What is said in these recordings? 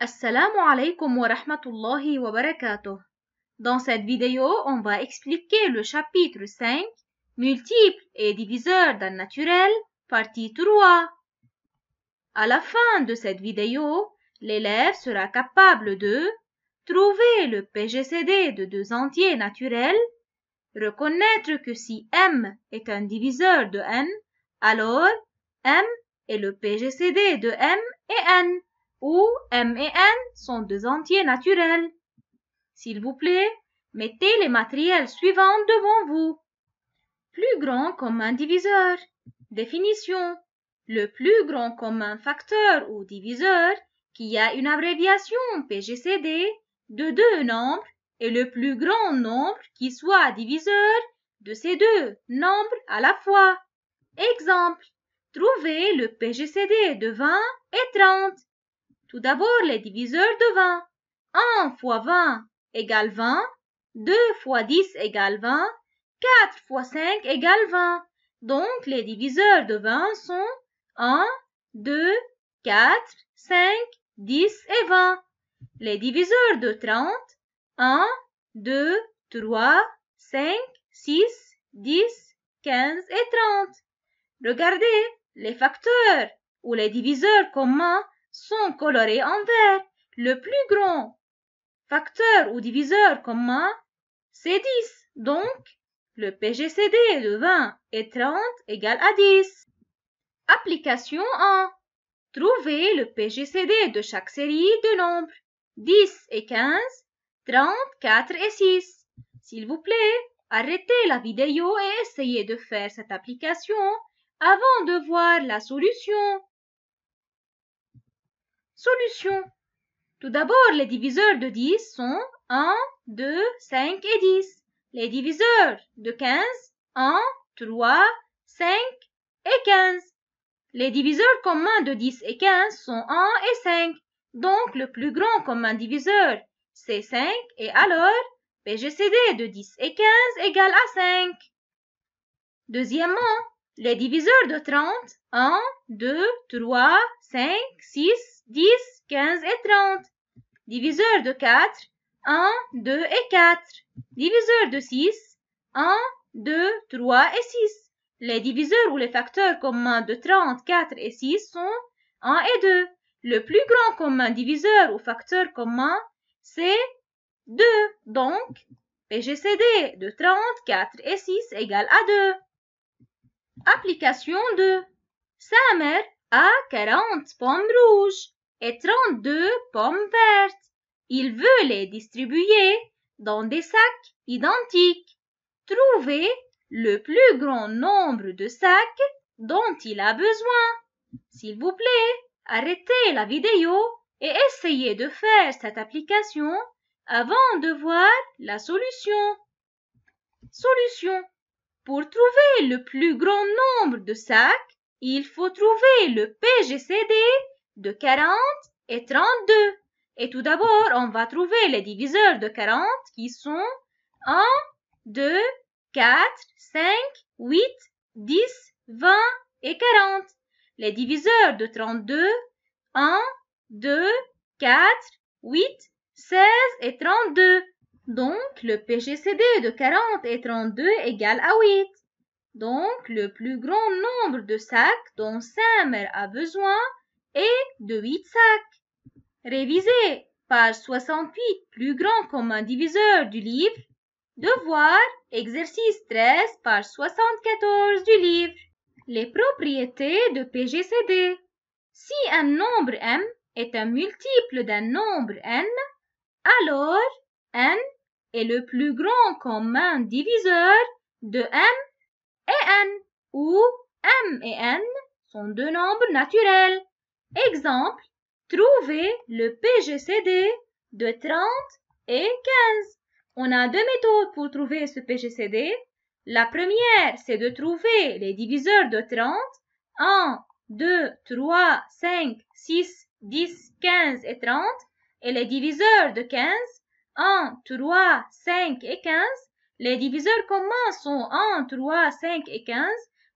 Assalamu alaikum wa rahmatullahi wa barakatuh. Dans cette vidéo, on va expliquer le chapitre 5, multiples et diviseurs d'un naturel, partie 3. À la fin de cette vidéo, l'élève sera capable de trouver le PGCD de deux entiers naturels, reconnaître que si M est un diviseur de N, alors M est le PGCD de M et N, où M et N sont deux entiers naturels. S'il vous plaît, mettez les matériels suivants devant vous. Plus grand commun diviseur. Définition. Le plus grand commun facteur ou diviseur qui a une abréviation PGCD de deux nombres est le plus grand nombre qui soit diviseur de ces deux nombres à la fois. Exemple. Trouvez le PGCD de 20 et 30. Tout d'abord les diviseurs de 20. 1 fois 20 égale 20, 2 fois 10 égale 20, 4 fois 5 égale 20. Donc les diviseurs de 20 sont 1, 2, 4, 5, 10 et 20. Les diviseurs de 30, 1, 2, 3, 5, 6, 10, 15 et 30. Regardez, les facteurs ou les diviseurs communs sont colorés en vert. Le plus grand facteur ou diviseur commun, c'est 10. Donc, le PGCD de 20 et 30 égale à 10. Application 1. Trouvez le PGCD de chaque série de nombres 10 et 15, 30, 4 et 6. S'il vous plaît, arrêtez la vidéo et essayez de faire cette application avant de voir la solution. Solution. Tout d'abord, les diviseurs de 10 sont 1, 2, 5 et 10. Les diviseurs de 15, 1, 3, 5 et 15. Les diviseurs communs de 10 et 15 sont 1 et 5. Donc, le plus grand commun diviseur, c'est 5 et alors, PGCD de 10 et 15 égale à 5. Deuxièmement, les diviseurs de 30, 1, 2, 3, 5, 6, 10, 15 et 30. Diviseur de 4, 1, 2 et 4. Diviseur de 6, 1, 2, 3 et 6. Les diviseurs ou les facteurs communs de 30, 4 et 6 sont 1 et 2. Le plus grand commun diviseur ou facteur commun, c'est 2. Donc, PGCD de 30, 4 et 6 égale à 2. Application 2. Samer a 40 pommes rouges et 32 pommes vertes. Il veut les distribuer dans des sacs identiques. Trouvez le plus grand nombre de sacs dont il a besoin. S'il vous plaît, arrêtez la vidéo et essayez de faire cette application avant de voir la solution. Solution. Pour trouver le plus grand nombre de sacs, il faut trouver le PGCD de 40 et 32. Et tout d'abord, on va trouver les diviseurs de 40 qui sont 1, 2, 4, 5, 8, 10, 20 et 40. Les diviseurs de 32, 1, 2, 4, 8, 16 et 32. Donc, le PGCD de 40 et 32 égale à 8. Donc, le plus grand nombre de sacs dont Samer a besoin est de 8 sacs. Révisez, page 68, plus grand commun diviseur du livre. Devoir, exercice 13, page 74 du livre. Les propriétés de PGCD. Si un nombre M est un multiple d'un nombre N, alors N est le plus grand commun diviseur de M et N, où M et N sont deux nombres naturels. Exemple, trouvez le PGCD de 30 et 15. On a deux méthodes pour trouver ce PGCD. La première, c'est de trouver les diviseurs de 30. 1, 2, 3, 5, 6, 10, 15 et 30. Et les diviseurs de 15. 1, 3, 5 et 15. Les diviseurs communs sont 1, 3, 5 et 15.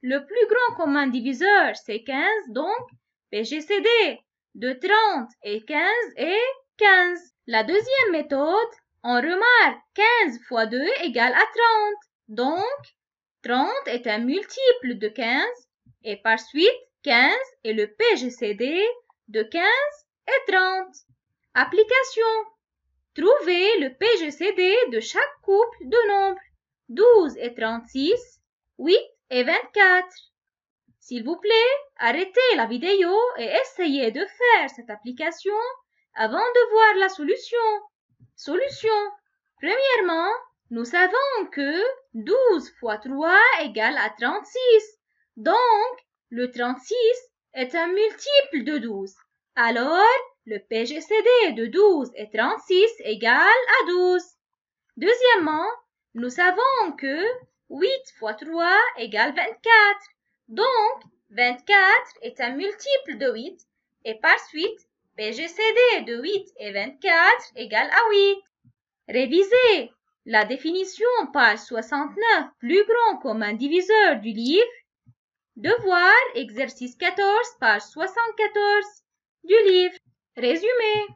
Le plus grand commun diviseur, c'est 15. Donc, PGCD de 30 et 15 est 15. La deuxième méthode, on remarque 15 fois 2 égale à 30. Donc, 30 est un multiple de 15 et par suite, 15 est le PGCD de 15 et 30. Application. Trouvez le PGCD de chaque couple de nombres 12 et 36, 8 et 24. S'il vous plaît, arrêtez la vidéo et essayez de faire cette application avant de voir la solution. Solution. Premièrement, nous savons que 12 fois 3 égale à 36. Donc, le 36 est un multiple de 12. Alors, le PGCD de 12 et 36 égale à 12. Deuxièmement, nous savons que 8 fois 3 égale 24. Donc, 24 est un multiple de 8 et par suite, PGCD de 8 et 24 égale à 8. Révisez la définition page 69, plus grand commun diviseur du livre. Devoir, exercice 14, page 74 du livre. Résumé.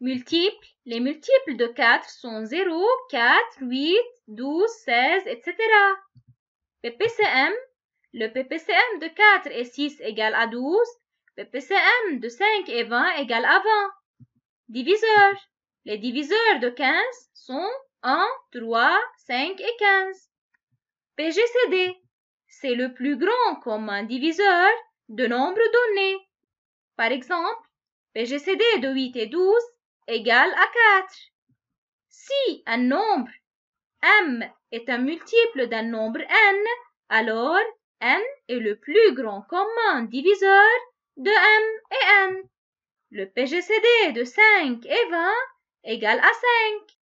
Multiples. Les multiples de 4 sont 0, 4, 8, 12, 16, etc. PPCM. Le PPCM de 4 et 6 égale à 12. PPCM de 5 et 20 égale à 20. Diviseurs. Les diviseurs de 15 sont 1, 3, 5 et 15. PGCD. C'est le plus grand commun diviseur de nombres donnés. Par exemple, PGCD de 8 et 12 égale à 4. Si un nombre m est un multiple d'un nombre n, alors n est le plus grand commun diviseur de m et n. Le PGCD de 5 et 20 égale à 5.